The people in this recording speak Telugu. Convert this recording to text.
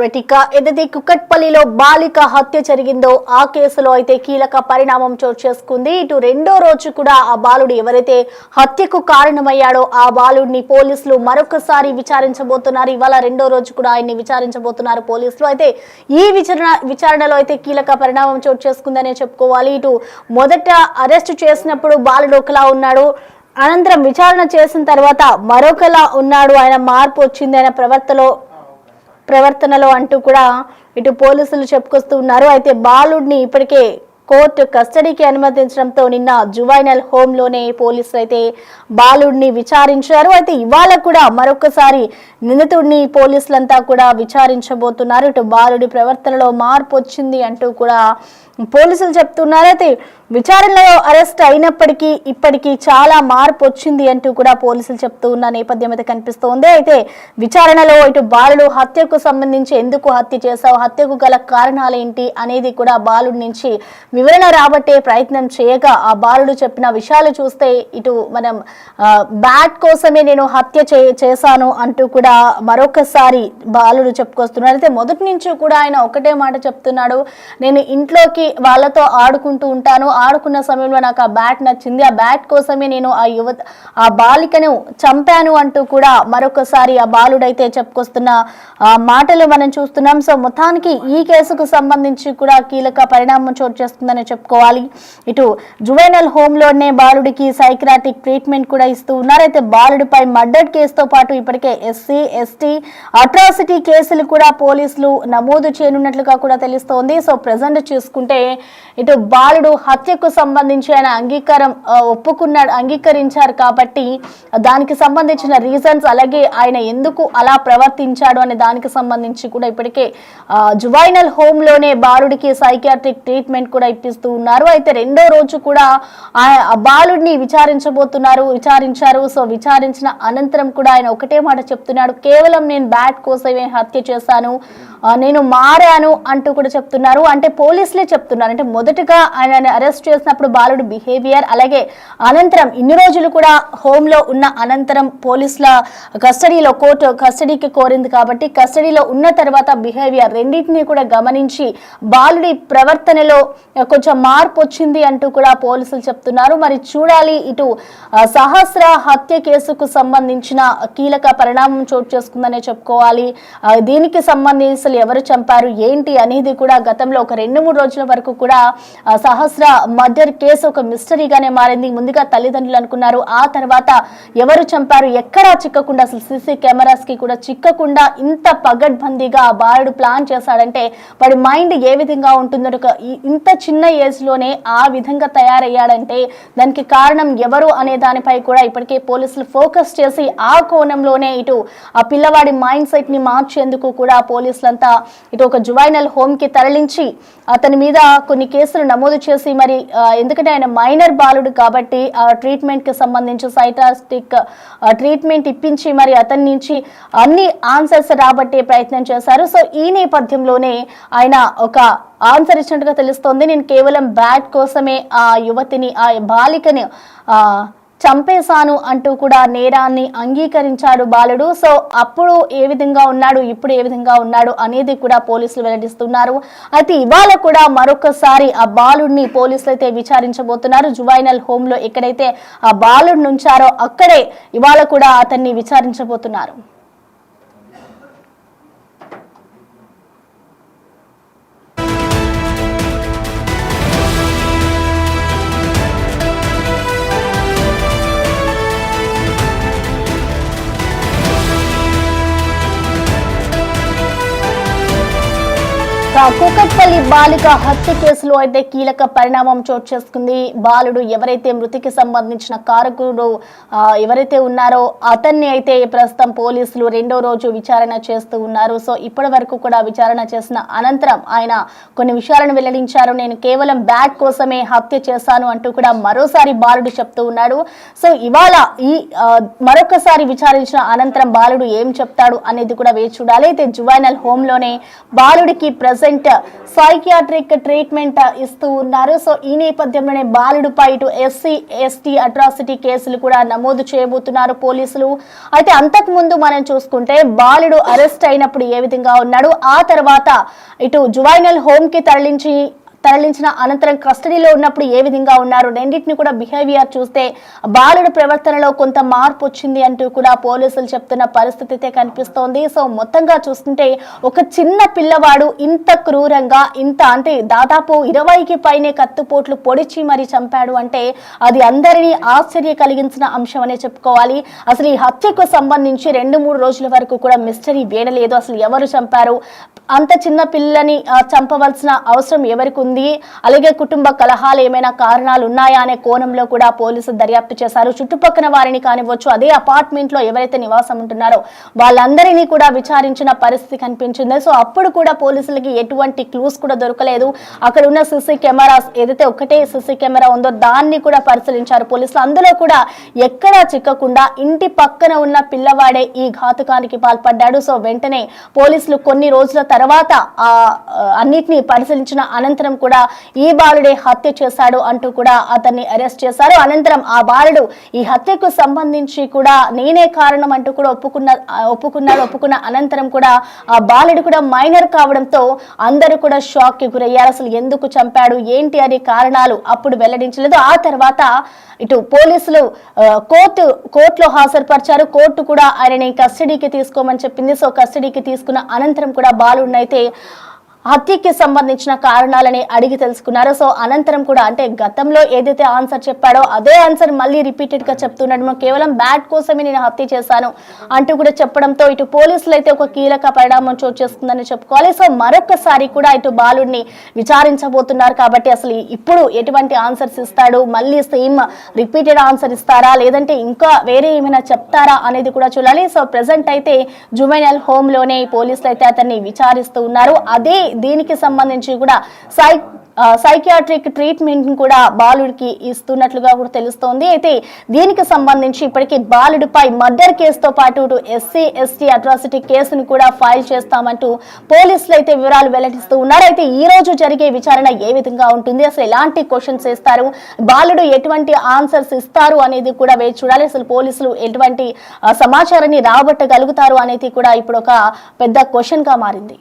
రెటిక ఏదైతే కుక్కట్పల్లిలో బాలిక హత్య జరిగిందో ఆ కేసులో అయితే కీలక పరిణామం చోటు చేసుకుంది. ఇటు రెండో రోజు కూడా ఆ బాలుడు ఎవరైతే హత్యకు కారణమయ్యాడో ఆ బాలుడిని పోలీసులు మరొకసారి విచారించబోతున్నారు. ఇవాళ రెండో రోజు కూడా ఆయన్ని విచారించబోతున్నారు పోలీసులు. అయితే ఈ విచారణలో అయితే కీలక పరిణామం చోటు చేసుకుందనే చెప్పుకోవాలి. ఇటు మొదట అరెస్టు చేసినప్పుడు బాలుడు ఒకలా ఉన్నాడు, అనంతరం విచారణ చేసిన తర్వాత మరొకలా ఉన్నాడు, ఆయన మార్పు వచ్చింది ఆయన ప్రవర్తనలో అంటూ కూడా ఇటు పోలీసులు చెప్పుకొస్తూ ఉన్నారు. అయితే బాలుడిని ఇప్పటికే కోర్టు కస్టడీకి అనుమతించడంతో నిన్న జువైనల్ హోమ్ లోనే పోలీసులు అయితే బాలుడిని విచారించారు. అయితే ఇవాళ కూడా మరొకసారి నిందితుడిని పోలీసులంతా కూడా విచారించబోతున్నారు. ఇటు బాలుడి ప్రవర్తనలో మార్పు వచ్చింది అంటూ కూడా పోలీసులు చెప్తున్నారు. అయితే విచారణలో అరెస్ట్ అయినప్పటికీ ఇప్పటికీ చాలా మార్పు వచ్చింది అంటూ కూడా పోలీసులు చెప్తూ ఉన్న నేపథ్యం అయితే కనిపిస్తోంది. అయితే విచారణలో ఇటు బాలుడు హత్యకు సంబంధించి ఎందుకు హత్య చేశావు, హత్యకు గల కారణాలేంటి అనేది కూడా బాలుడి నుంచి వివరణ రాబట్టే ప్రయత్నం చేయగా ఆ బాలుడు చెప్పిన విషయాలు చూస్తే ఇటు మనం బ్యాట్ కోసమే నేను హత్య చేశాను అంటూ కూడా మరొకసారి బాలుడు చెప్పుకొస్తున్నాడు. అయితే మొదటి నుంచి కూడా ఆయన ఒకటే మాట చెప్తున్నాడు, నేను ఇంట్లోకి వాళ్ళతో ఆడుకుంటూ ఉంటాను, ఆడుకున్న సమయంలో నాకు ఆ బ్యాట్ నచ్చింది, ఆ బ్యాట్ కోసమే నేను ఆ బాలికను చంపాను అంటూ కూడా మరొకసారి ఆ బాలుడైతే చెప్పుకొస్తున్న మాటలు మనం చూస్తున్నాం. సో మొత్తానికి ఈ కేసుకు సంబంధించి కూడా కీలక పరిణామం చోటు చేస్తుందని చెప్పుకోవాలి. ఇటు జువైనల్ హోమ్ లోనే బాలుడికి సైక్రాటిక్ ట్రీట్మెంట్ కూడా ఇస్తూ ఉన్నారు. అయితే బాలుడిపై మర్డర్ కేసుతో పాటు ఇప్పటికే ఎస్సీ ఎస్టీ అట్రాసిటీ కేసులు కూడా పోలీసులు నమోదు చేయనున్నట్లుగా కూడా తెలుస్తోంది. సో ప్రెజెంట్ చూసుకుంటే ఇటు బాలుడు హత్యకు సంబంధించి ఆయన అంగీకరించారు కాబట్టి దానికి సంబంధించిన రీజన్స్, అలాగే ఆయన ఎందుకు అలా ప్రవర్తించాడు అనే దానికి సంబంధించి కూడా ఇప్పటికే జువైనల్ హోమ్ లోనే బాలుడికి సైకియాట్రిక్ ట్రీట్మెంట్ కూడా ఇప్పిస్తూ ఉన్నారు. అయితే రెండో రోజు కూడా ఆ బాలుడిని విచారించారు. సో విచారించిన అనంతరం కూడా ఆయన ఒకటే మాట చెప్తున్నాడు, కేవలం నేను బ్యాట్ కోసమే హత్య చేశాను, నేను మారాను అంటూ కూడా చెప్తున్నారు. అంటే పోలీసులే చెప్తున్నారు. అంటే మొదటగా ఆయన అరెస్ట్ చేసినప్పుడు బాలుడు బిహేవియర్, అలాగే అనంతరం ఇన్ని రోజులు కూడా హోమ్ లో ఉన్న అనంతరం పోలీసుల కస్టడీలో కోర్టు కస్టడీకి కోరింది కాబట్టి కస్టడీలో ఉన్న తర్వాత బిహేవియర్ రెండింటినీ కూడా గమనించి బాలుడి ప్రవర్తనలో కొంచెం మార్పు వచ్చింది అంటూ కూడా పోలీసులు చెప్తున్నారు. మరి చూడాలి, ఇటు సహస్ర హత్య కేసుకు సంబంధించిన కీలక పరిణామం చోటు చేసుకుందనే చెప్పుకోవాలి. దీనికి సంబంధించి ఎవరు చంపారు ఏంటి అనేది కూడా గతంలో ఒక 2-3 రోజుల వరకు కూడా సహస్ర మర్డర్ కేసు ఒక మిస్టరీగానే మారింది. ముందుగా తల్లిదండ్రులు అనుకున్నారు, ఆ తర్వాత ఎవరు చంపారు ఎక్కడా చిక్కకుండా, అసలు సీసీ కెమెరాస్ కి కూడా చిక్కకుండా ఇంత పగడ్బందీగా ఆ బాలుడు ప్లాన్ చేశాడంటే వాడి మైండ్ ఏ విధంగా ఉంటుందో, ఇంత చిన్న ఏజ్ లోనే ఆ విధంగా తయారయ్యాడంటే దానికి కారణం ఎవరు అనే దానిపై కూడా ఇప్పటికే పోలీసులు ఫోకస్ చేసి ఆ కోణంలోనే ఇటు ఆ పిల్లవాడి మైండ్ సెట్ ని మార్చేందుకు కూడా పోలీసులంతా ఇటు ఒక జువైనల్ హోమ్ కి తరలించి అతని మీద కొన్ని కేసులు నమోదు చేసి, మరి ఎందుకంటే ఆయన మైనర్ బాలుడు కాబట్టి ఆ ట్రీట్మెంట్ కి సంబంధించి సైకాట్రిక్ ట్రీట్మెంట్ ఇప్పించి మరి అతని నుంచి అన్ని ఆన్సర్స్ రాబట్టే ప్రయత్నం చేశారు. సో ఈ నేపథ్యంలోనే ఆయన ఒక ఆన్సర్ ఇచ్చినట్టుగా తెలుస్తోంది, నేను కేవలం బ్యాట్ కోసమే ఆ యువతిని ఆ బాలికని చంపేశాను అంటూ కూడా నేరాన్ని అంగీకరించాడు బాలుడు. సో అప్పుడు ఏ విధంగా ఉన్నాడు, ఇప్పుడు ఏ విధంగా ఉన్నాడు అనేది కూడా పోలీసులు వెల్లడిస్తున్నారు. అయితే ఇవాళ కూడా మరొకసారి ఆ బాలుడిని పోలీసులు అయితే విచారించబోతున్నారు. జువైనల్ హోమ్ లో ఎక్కడైతే ఆ బాలుడిని ఉంచారో అక్కడే ఇవాళ కూడా అతన్ని విచారించబోతున్నారు. కూకట్పల్లి బాలిక హత్య కేసులో అయితే కీలక పరిణామం చోటు చేసుకుంది. బాలుడు ఎవరైతే మృతికి సంబంధించిన కారకుడు ఎవరైతే ఉన్నారో అతన్ని అయితే ప్రస్తుతం పోలీసులు రెండో రోజు విచారణ చేస్తూ ఉన్నారు. సో ఇప్పటి వరకు కూడా విచారణ చేసిన అనంతరం ఆయన కొన్ని విషయాలను వెల్లడించారు. నేను కేవలం బ్యాట్ కోసమే హత్య చేశాను అంటూ కూడా మరోసారి బాలుడు చెప్తూ ఉన్నాడు. సో ఇవాళ ఈ మరొకసారి విచారించిన అనంతరం బాలుడు ఏం చెప్తాడు అనేది కూడా వేచి చూడాలి. అయితే జువైనల్ హోమ్ లోనే బాలుడికి ప్రజెంట్ సైకియాట్రిక్ ట్రీట్మెంట్ ఇస్తూ ఉన్నారు. సో ఈ నేపథ్యంలోనే బాలుడిపై ఇటు ఎస్సీ ఎస్టీ అట్రాసిటీ కేసులు కూడా నమోదు చేయబోతున్నారు పోలీసులు. అయితే అంతకు ముందు మనం చూసుకుంటే బాలుడు అరెస్ట్ అయినప్పుడు ఏ విధంగా ఉన్నాడు, ఆ తర్వాత ఇటు జువైనల్ హోమ్ కి తరలించిన అనంతరం కస్టడీలో ఉన్నప్పుడు ఏ విధంగా ఉన్నారు, రెండింటిని కూడా బిహేవియర్ చూస్తే బాలుడు ప్రవర్తనలో కొంత మార్పు వచ్చింది అంటూ కూడా పోలీసులు చెప్తున్న పరిస్థితి అయితే కనిపిస్తోంది. సో మొత్తంగా చూస్తుంటే ఒక చిన్న పిల్లవాడు ఇంత క్రూరంగా అంటే దాదాపు 20కి పైనే కత్తిపోట్లు పొడిచి మరి చంపాడు అంటే అది అందరినీ ఆశ్చర్య కలిగించిన అంశం అనే చెప్పుకోవాలి. అసలు ఈ హత్యకు సంబంధించి 2-3 రోజుల వరకు కూడా మిస్టరీ వేడలేదు. అసలు ఎవరు చంపారు, అంత చిన్న పిల్లని చంపవలసిన అవసరం ఎవరికి ఉంది, అలాగే కుటుంబ కలహాలు ఏమైనా కారణాలు ఉన్నాయా అనే కోణంలో కూడా పోలీసులు దర్యాప్తు చేశారు. చుట్టుపక్కల వారిని కానివ్వచ్చు, అదే అపార్ట్మెంట్ లో ఎవరైతే నివాసం ఉంటున్నారో వాళ్ళందరినీ కూడా విచారించిన పరిస్థితి కనిపించింది. సో అప్పుడు కూడా పోలీసులకి ఎటువంటి క్లూస్ కూడా దొరకలేదు. అక్కడ ఉన్న సీసీ కెమెరాస్ ఏదైతే ఒకటే సీసీ కెమెరా ఉందో దాన్ని కూడా పరిశీలించారు పోలీసులు. అందులో కూడా ఎక్కడా చిక్కకుండా ఇంటి పక్కన ఉన్న పిల్లవాడే ఈ ఘాతుకానికి పాల్పడ్డాడు. సో వెంటనే పోలీసులు కొన్ని రోజుల తర్వాత అన్నిటినీ పరిశీలించిన అనంతరం కూడా ఈ బాలుడే హత్య చేశాడు అంటూ కూడా అతన్ని అరెస్ట్ చేశారు. అనంతరం ఆ బాలుడు ఈ హత్యకు సంబంధించి కూడా నేనే కారణం అంటూ కూడా ఒప్పుకున్న అనంతరం కూడా ఆ బాలుడు కూడా మైనర్ కావడంతో అందరూ కూడా షాక్ కి గురయ్యారు. అసలు ఎందుకు చంపాడు ఏంటి అనే కారణాలు అప్పుడు వెల్లడించలేదు. ఆ తర్వాత ఇటు పోలీసులు కోర్టులో హాజరుపరిచారు. కోర్టు కూడా ఆయనని కస్టడీకి తీసుకోమని చెప్పింది. సో కస్టడీకి తీసుకున్న అనంతరం కూడా బాలుడినైతే హత్యకి సంబంధించిన కారణాలని అడిగి తెలుసుకున్నారు. సో అనంతరం కూడా అంటే గతంలో ఏదైతే ఆన్సర్ చెప్పాడో అదే ఆన్సర్ మళ్ళీ రిపీటెడ్ గా చెప్తున్నాడు. కేవలం బ్యాట్ కోసమే నేను హత్య చేశాను అంటూ కూడా చెప్పడంతో ఇటు పోలీసులు అయితే ఒక కీలక పరిణామం చోటు చేసుకుందని చెప్పుకోవాలి. సో మరొకసారి కూడా ఇటు బాలుడిని విచారించబోతున్నారు కాబట్టి అసలు ఇప్పుడు ఎటువంటి ఆన్సర్స్ ఇస్తాడు, మళ్ళీ సేమ్ రిపీటెడ్ ఆన్సర్ ఇస్తారా లేదంటే ఇంకా వేరే ఏమైనా చెప్తారా అనేది కూడా చూడాలి. సో ప్రెసెంట్ అయితే జువైనల్ హోమ్ లోనే పోలీసులు అయితే అతన్ని విచారిస్తూ ఉన్నారు. అదే దీనికి సంబంధించి కూడా సైకియాట్రిక్ ట్రీట్మెంట్ కూడా బాలుడికి ఇస్తున్నట్లుగా కూడా తెలుస్తోంది. అయితే దీనికి సంబంధించి ఇప్పటికీ బాలుడిపై మర్డర్ కేసుతో పాటు ఎస్సీ ఎస్టీ అట్రాసిటీ కేసును కూడా ఫైల్ చేస్తామంటూ పోలీసులు అయితే వివరాలు వెల్లడిస్తూ ఉన్నారు. అయితే ఈ రోజు జరిగే విచారణ ఏ విధంగా ఉంటుంది, అసలు ఎలాంటి క్వశ్చన్స్ ఇస్తారు, బాలుడు ఎటువంటి ఆన్సర్స్ ఇస్తారు అనేది కూడా వేచి చూడాలి. అసలు పోలీసులు ఎటువంటి సమాచారాన్ని రాబట్టగలుగుతారు అనేది కూడా ఇప్పుడు ఒక పెద్ద క్వశ్చన్ గా మారింది.